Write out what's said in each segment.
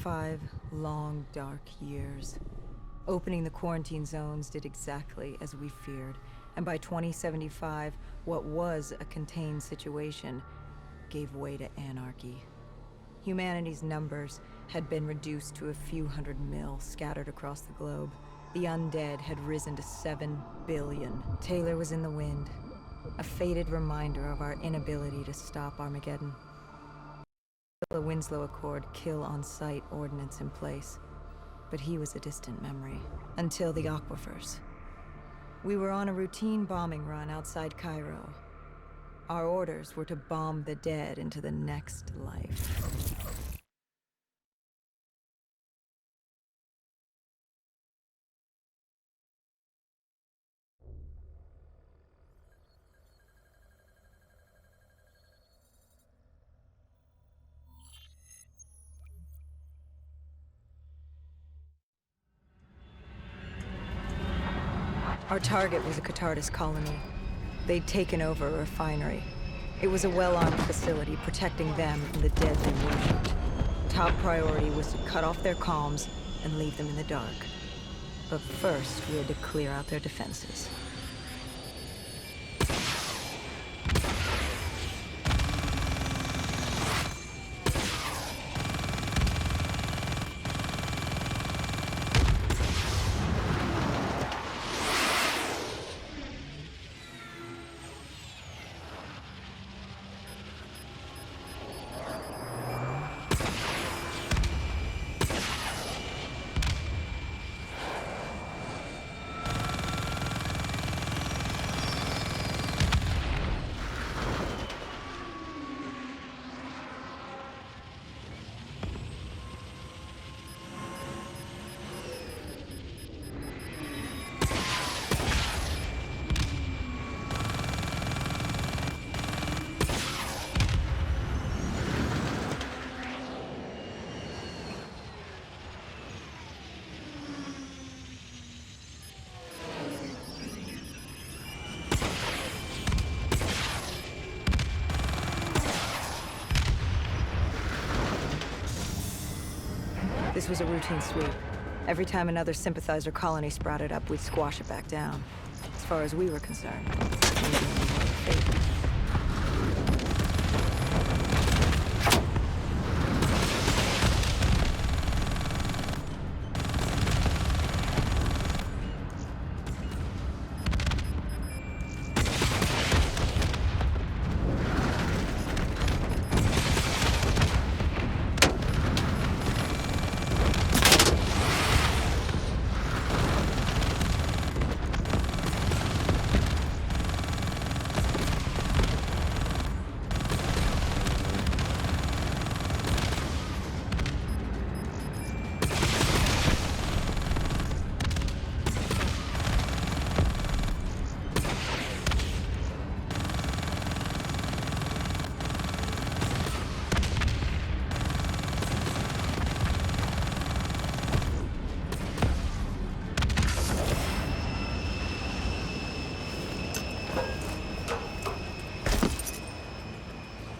5 long, dark years. Opening the quarantine zones did exactly as we feared, and by 2075, what was a contained situation gave way to anarchy. Humanity's numbers had been reduced to a few hundred mil scattered across the globe. The undead had risen to 7 billion. Taylor was in the wind, a faded reminder of our inability to stop Armageddon. The Winslow Accord kill-on-sight ordinance in place, but he was a distant memory. Until the aquifers. We were on a routine bombing run outside Cairo. Our orders were to bomb the dead into the next life. Our target was a Catardus colony. They'd taken over a refinery. It was a well-armed facility protecting them and the dead they worshipped. Top priority was to cut off their comms and leave them in the dark. But first, we had to clear out their defenses. This was a routine sweep. Every time another sympathizer colony sprouted up, we'd squash it back down. As far as we were concerned, fate.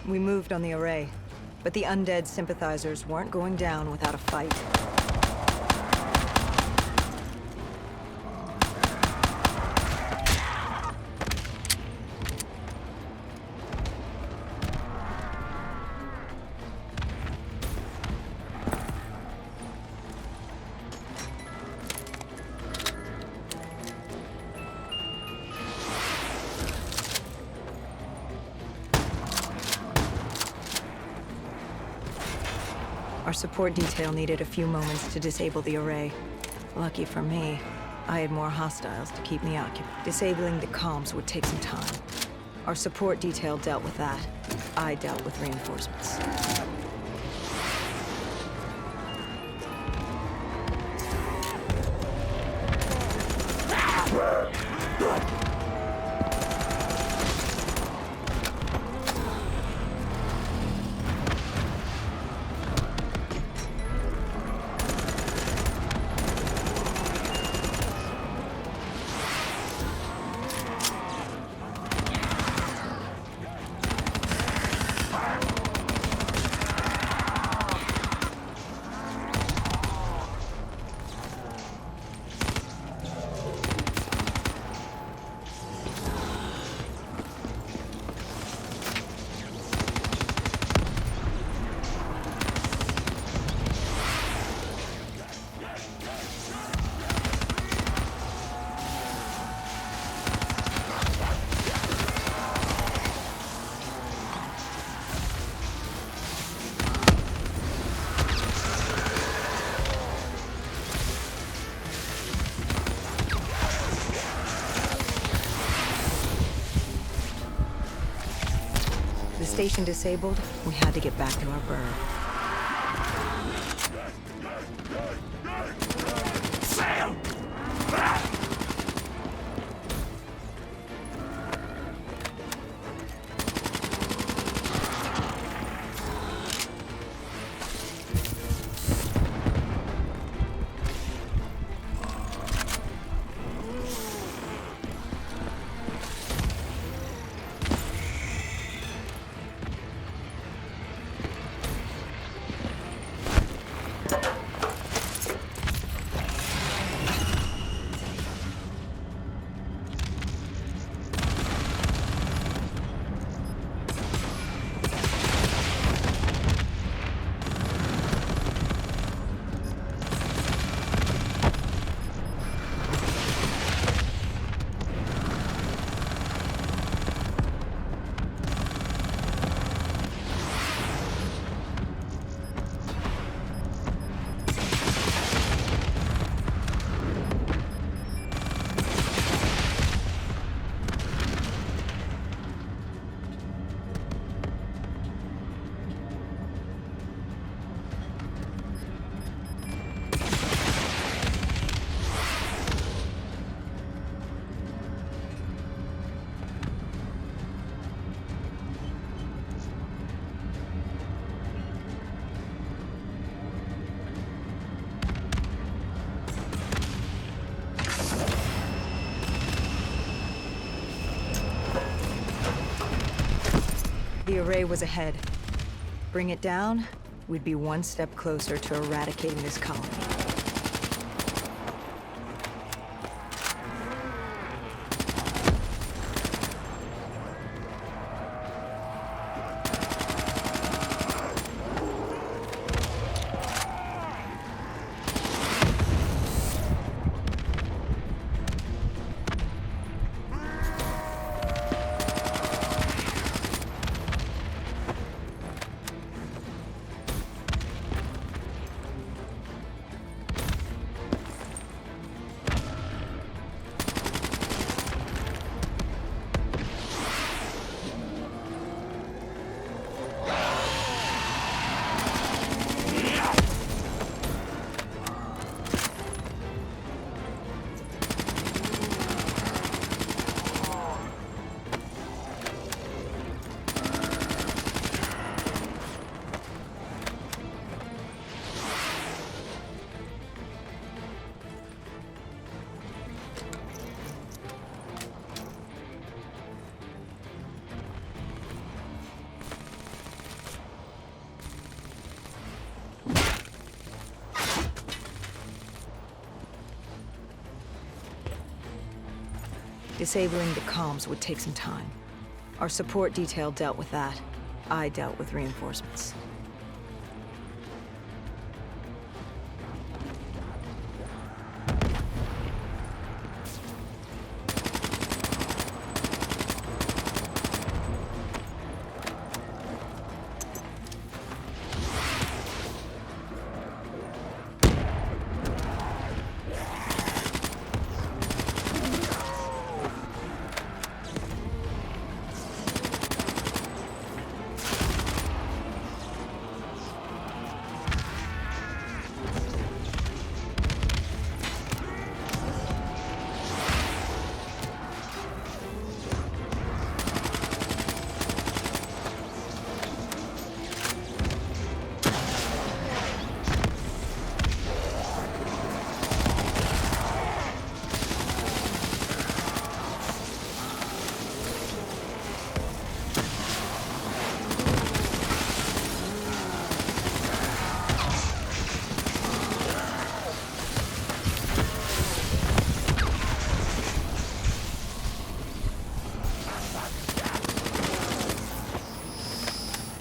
We moved on the array, but the undead sympathizers weren't going down without a fight. Our support detail needed a few moments to disable the array. Lucky for me, I had more hostiles to keep me occupied. Disabling the comms would take some time. Our support detail dealt with that. I dealt with reinforcements. station disabled, we had to get back to our bird. Sam! The array was ahead. Bring it down, we'd be one step closer to eradicating this colony. Disabling the comms would take some time. Our support detail dealt with that. I dealt with reinforcements.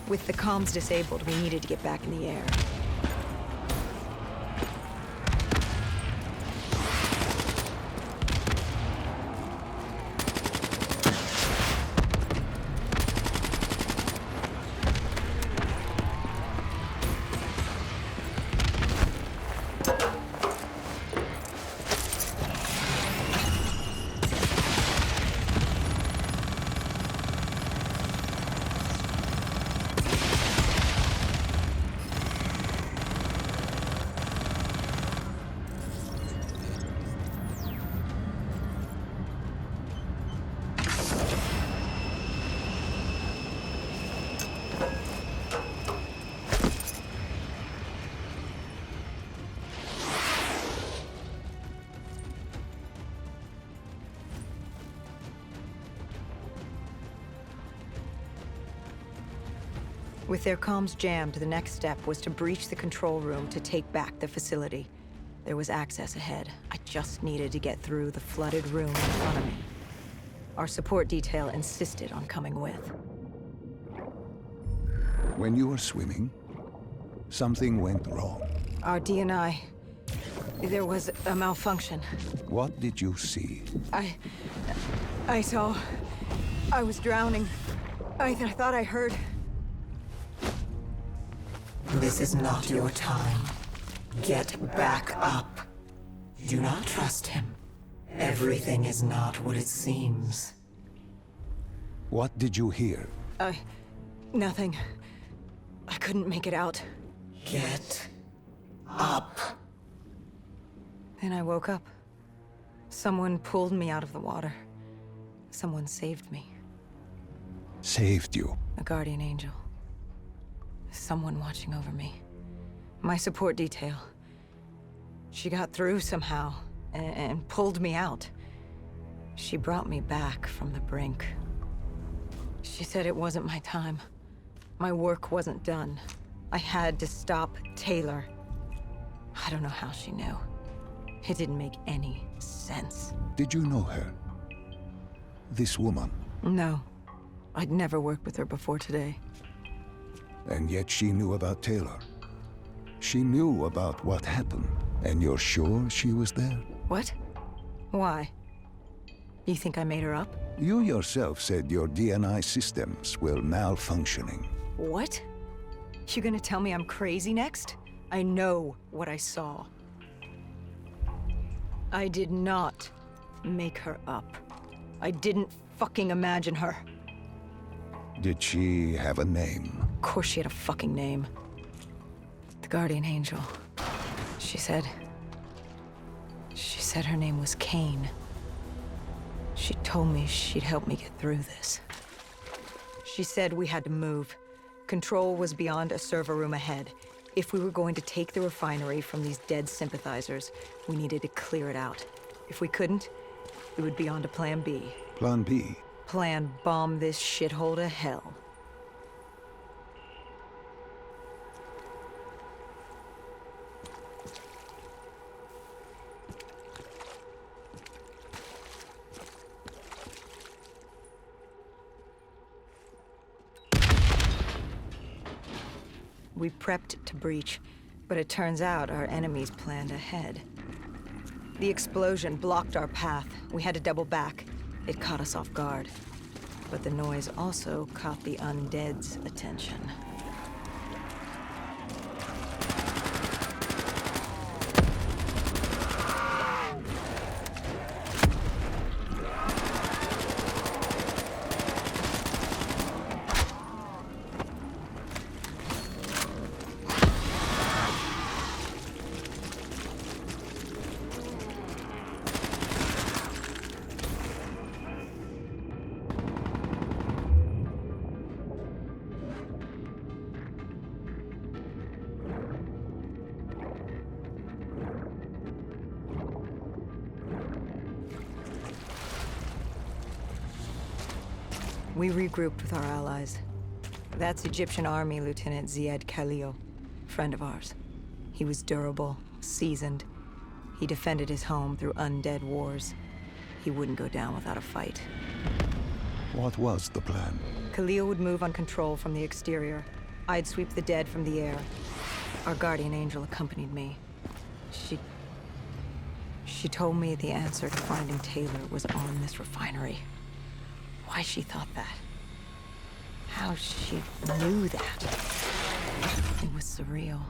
With the comms disabled, we needed to get back in the air. With their comms jammed, the next step was to breach the control room to take back the facility. There was access ahead. I just needed to get through the flooded room in front of me. Our support detail insisted on coming with. When you were swimming, something went wrong. Our D&I... There was a malfunction. What did you see? I saw... I was drowning. I thought I heard... This is not your time. Get back up. Do not trust him. Everything is not what it seems. What did you hear? Nothing. I couldn't make it out. Get up. Then I woke up. Someone pulled me out of the water. Someone saved me. Saved you? A guardian angel. Someone watching over me. My support detail. She got through somehow, and pulled me out. She brought me back from the brink. She said it wasn't my time. My work wasn't done. I had to stop Taylor. I don't know how she knew. It didn't make any sense. Did you know her? This woman? No. I'd never worked with her before today. And yet she knew about Taylor. She knew about what happened. And you're sure she was there? What? Why? You think I made her up? You yourself said your D&I systems were malfunctioning. What? You gonna tell me I'm crazy next? I know what I saw. I did not make her up. I didn't fucking imagine her. Did she have a name? Of course she had a fucking name. The Guardian Angel. She said her name was Kane. She told me she'd help me get through this. She said we had to move. Control was beyond a server room ahead. If we were going to take the refinery from these dead sympathizers, we needed to clear it out. If we couldn't, it would be on to Plan B. Plan B? Plan bomb this shithole to hell. We prepped to breach, but it turns out our enemies planned ahead. The explosion blocked our path. We had to double back. It caught us off guard. But the noise also caught the undead's attention. We regrouped with our allies. That's Egyptian Army Lieutenant Ziad Khalil, friend of ours. He was durable, seasoned. He defended his home through undead wars. He wouldn't go down without a fight. What was the plan? Khalil would move on control from the exterior. I'd sweep the dead from the air. Our guardian angel accompanied me. She told me the answer to finding Taylor was on this refinery. Why she thought that. How she knew that. It was surreal.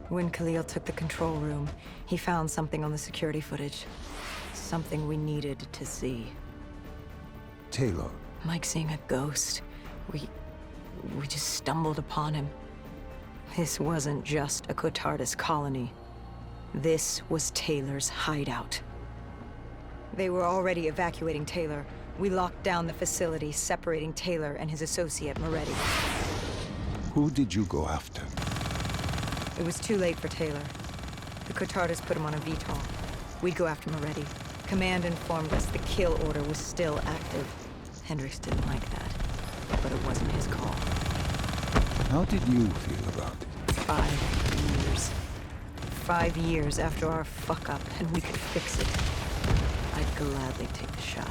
When Khalil took the control room, he found something on the security footage. Something we needed to see. Taylor. Like seeing a ghost. We just stumbled upon him. This wasn't just a Cotardis colony. This was Taylor's hideout. They were already evacuating Taylor. We locked down the facility, separating Taylor and his associate, Moretti. Who did you go after? It was too late for Taylor. The Cotardis put him on a VTOL. We'd go after Moretti. Command informed us the kill order was still active. Hendricks didn't like that, but it wasn't his call. How did you feel about it? 5 years. 5 years after our fuck-up, and we could fix it. I'd gladly take the shot.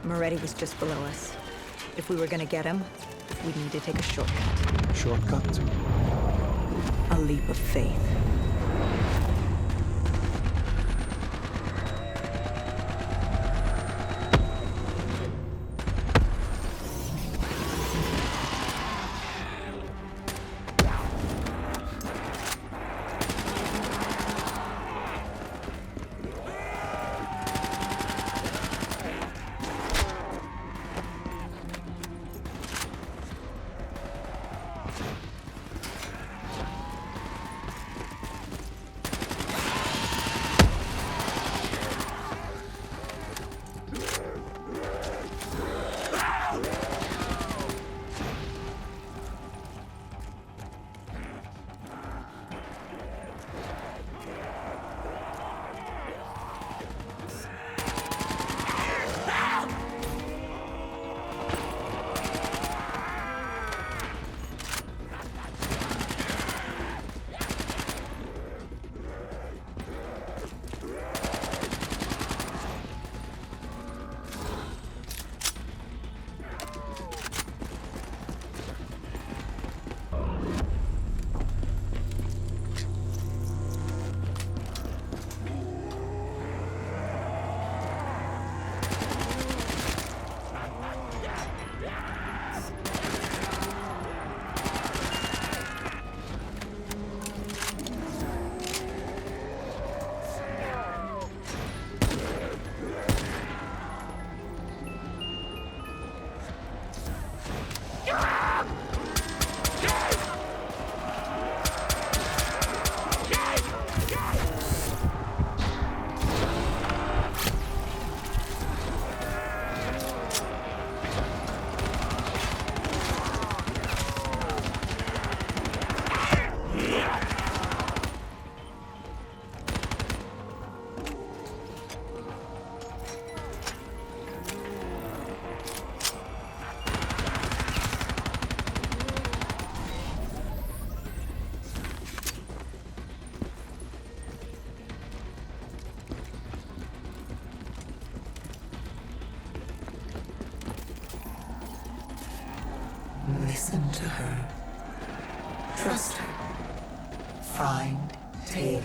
Moretti was just below us. If we were gonna get him, we'd need to take a shortcut. Shortcut? A leap of faith. Listen to her. Trust her. Find Taylor.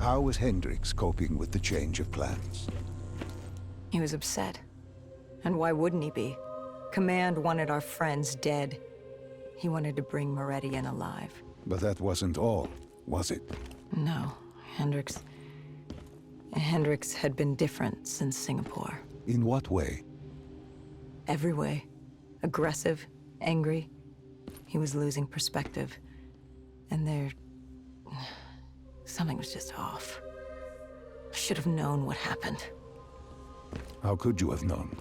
How was Hendricks coping with the change of plans? He was upset. And why wouldn't he be? Command wanted our friends dead. He wanted to bring Moretti in alive. But that wasn't all, was it? No, Hendricks had been different since Singapore. In what way? Every way. Aggressive, angry. He was losing perspective. And something was just off. I should have known what happened. How could you have known?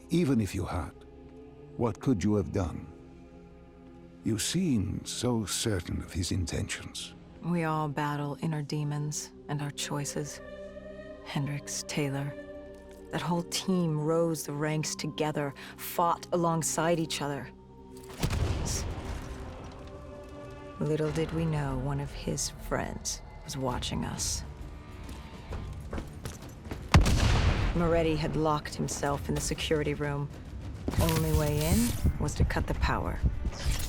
Even if you had, what could you have done? You seem so certain of his intentions. We all battle inner demons and our choices. Hendricks, Taylor. That whole team rose the ranks together, fought alongside each other. Little did we know one of his friends was watching us. Moretti had locked himself in the security room. Only way in was to cut the power.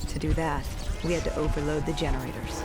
To do that, we had to overload the generators.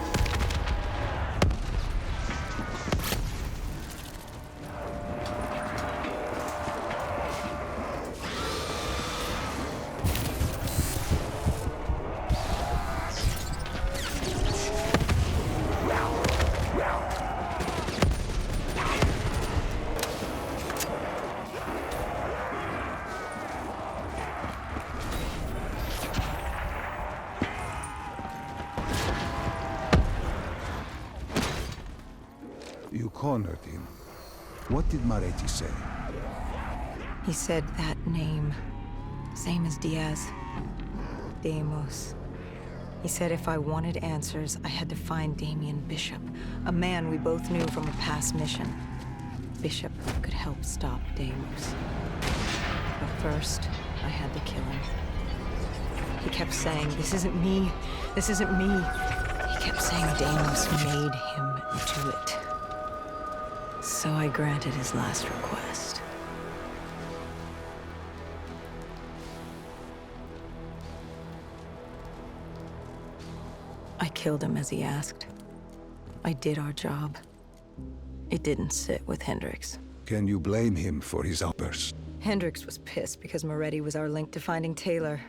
You cornered him. What did Moretti say? He said that name, same as Diaz. Deimos. He said if I wanted answers, I had to find Damien Bishop, a man we both knew from a past mission. Bishop could help stop Deimos. But first, I had to kill him. He kept saying, "This isn't me. This isn't me." He kept saying Deimos made him do it. So I granted his last request. I killed him as he asked. I did our job. It didn't sit with Hendricks. Can you blame him for his outburst? Hendricks was pissed because Moretti was our link to finding Taylor.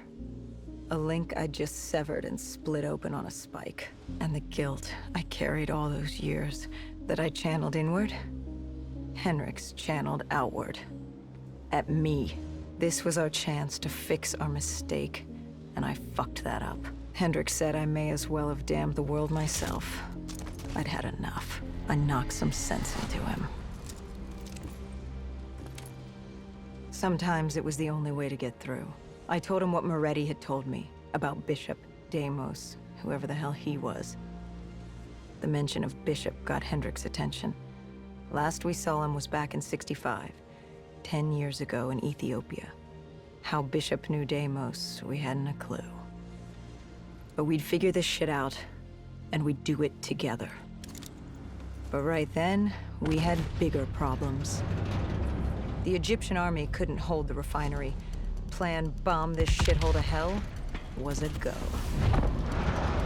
A link I just severed and split open on a spike. And the guilt I carried all those years that I channeled inward, Hendricks channeled outward. At me. This was our chance to fix our mistake, and I fucked that up. Hendricks said I may as well have damned the world myself. I'd had enough. I knocked some sense into him. Sometimes it was the only way to get through. I told him what Moretti had told me about Bishop, Deimos, whoever the hell he was. The mention of Bishop got Hendricks' attention. Last we saw him was back in '65, 10 years ago in Ethiopia. How Bishop knew Deimos, we hadn't a clue. But we'd figure this shit out, and we'd do it together. But right then, we had bigger problems. The Egyptian army couldn't hold the refinery. Plan bomb this shithole to hell was a go.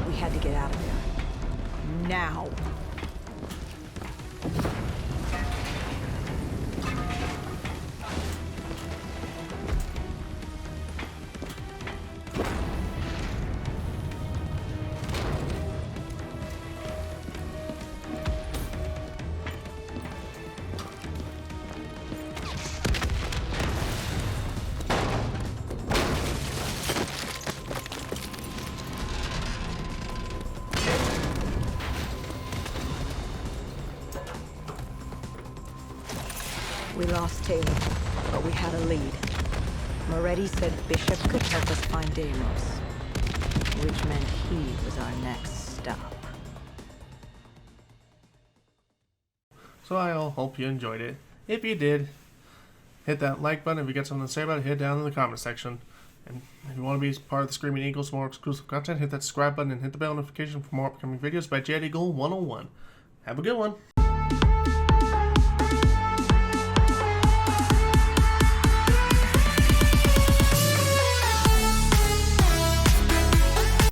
We had to get out of there. Now! We lost Taylor, but we had a lead. Moretti said Bishop could help us find Deimos, which meant he was our next stop. So I hope you enjoyed it. If you did, hit that like button. If you got something to say about it, hit down in the comment section. And if you want to be part of the Screaming Eagles for more exclusive content, hit that subscribe button and hit the bell notification for more upcoming videos by Jet Eagle 101. Have a good one.